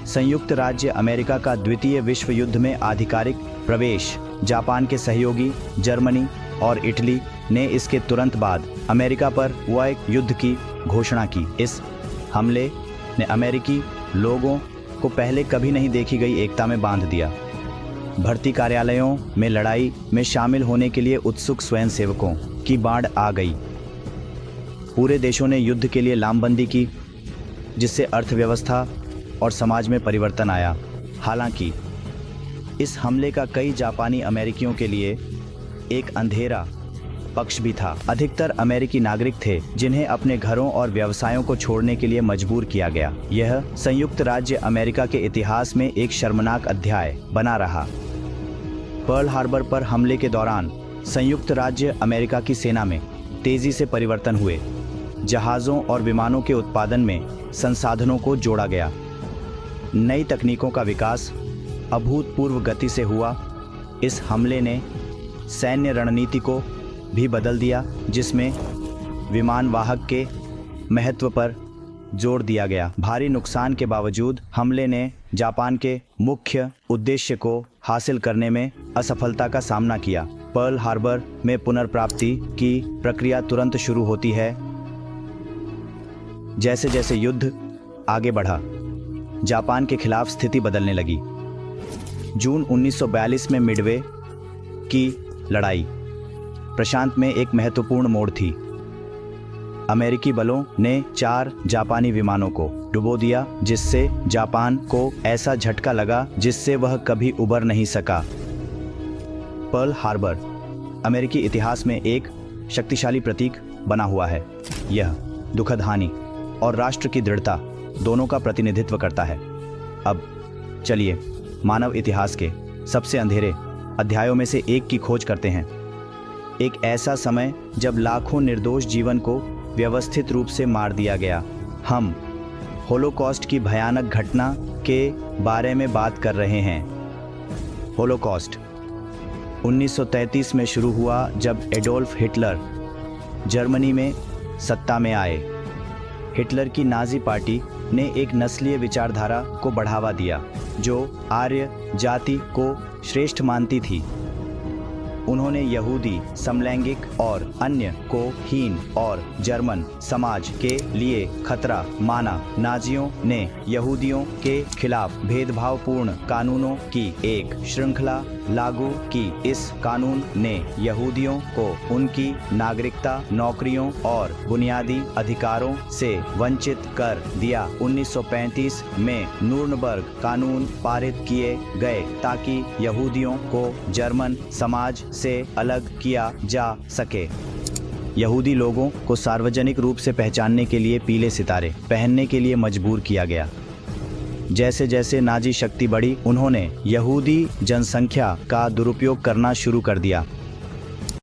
संयुक्त राज्य अमेरिका का द्वितीय विश्व युद्ध में आधिकारिक प्रवेश जापान के सहयोगी जर्मनी और इटली ने इसके तुरंत बाद अमेरिका पर हुए युद्ध की घोषणा की। इस हमले ने अमेरिकी लोगों को पहले कभी नहीं देखी गई एकता में बांध दिया। भर्ती कार्यालयों में लड़ाई में शामिल होने के लिए उत्सुक स्वयंसेवकों की बाढ़ आ गई। पूरे देशों ने युद्ध के लिए लामबंदी की, जिससे अर्थव्यवस्था और समाज में परिवर्तन आया। हालांकि इस हमले का कई जापानी अमेरिकियों के लिए एक अंधेरा पक्ष भी था। अधिकतर अमेरिकी नागरिक थे जिन्हें अपने घरों और व्यवसायों को छोड़ने के लिए मजबूर किया गया। यह संयुक्त राज्य अमेरिका के इतिहास में एक शर्मनाक अध्याय बना रहा। पर्ल हार्बर पर हमले के दौरान संयुक्त राज्य अमेरिका की सेना में तेजी से परिवर्तन हुए। जहाज़ों और विमानों के उत्पादन में संसाधनों को जोड़ा गया। नई तकनीकों का विकास अभूतपूर्व गति से हुआ। इस हमले ने सैन्य रणनीति को भी बदल दिया, जिसमें विमान वाहक के महत्व पर जोर दिया गया। भारी नुकसान के बावजूद हमले ने जापान के मुख्य उद्देश्य को हासिल करने में असफलता का सामना किया। पर्ल हार्बर में पुनर्प्राप्ति की प्रक्रिया तुरंत शुरू होती है। जैसे जैसे युद्ध आगे बढ़ा, जापान के खिलाफ स्थिति बदलने लगी। जून 1942 में मिडवे की लड़ाई प्रशांत में एक महत्वपूर्ण मोड़ थी। अमेरिकी बलों ने 4 जापानी विमानों को डुबो दिया, जिससे जापान को ऐसा झटका लगा जिससे वह कभी उबर नहीं सका। पर्ल हार्बर अमेरिकी इतिहास में एक शक्तिशाली प्रतीक बना हुआ है। यह दुखद हानि और राष्ट्र की दृढ़ता दोनों का प्रतिनिधित्व करता है। अब चलिए मानव इतिहास के सबसे अंधेरे अध्यायों में से एक की खोज करते हैं। एक ऐसा समय जब लाखों निर्दोष जीवन को व्यवस्थित रूप से मार दिया गया। हम होलोकॉस्ट की भयानक घटना के बारे में बात कर रहे हैं। होलोकॉस्ट 1933 में शुरू हुआ, जब एडोल्फ हिटलर जर्मनी में सत्ता में आए। हिटलर की नाजी पार्टी ने एक नस्लीय विचारधारा को बढ़ावा दिया जो आर्य जाति को श्रेष्ठ मानती थी। उन्होंने यहूदी, समलैंगिक और अन्य को हीन और जर्मन समाज के लिए खतरा माना। नाजियों ने यहूदियों के खिलाफ भेदभावपूर्ण कानूनों की एक श्रृंखला लागू की। इस कानून ने यहूदियों को उनकी नागरिकता, नौकरियों और बुनियादी अधिकारों से वंचित कर दिया। 1935 में न्यूरनबर्ग कानून पारित किए गए ताकि यहूदियों को जर्मन समाज से अलग किया जा सके। यहूदी लोगों को सार्वजनिक रूप से पहचानने के लिए पीले सितारे पहनने के लिए मजबूर किया गया। जैसे जैसे नाजी शक्ति बढ़ी, उन्होंने यहूदी जनसंख्या का दुरुपयोग करना शुरू कर दिया।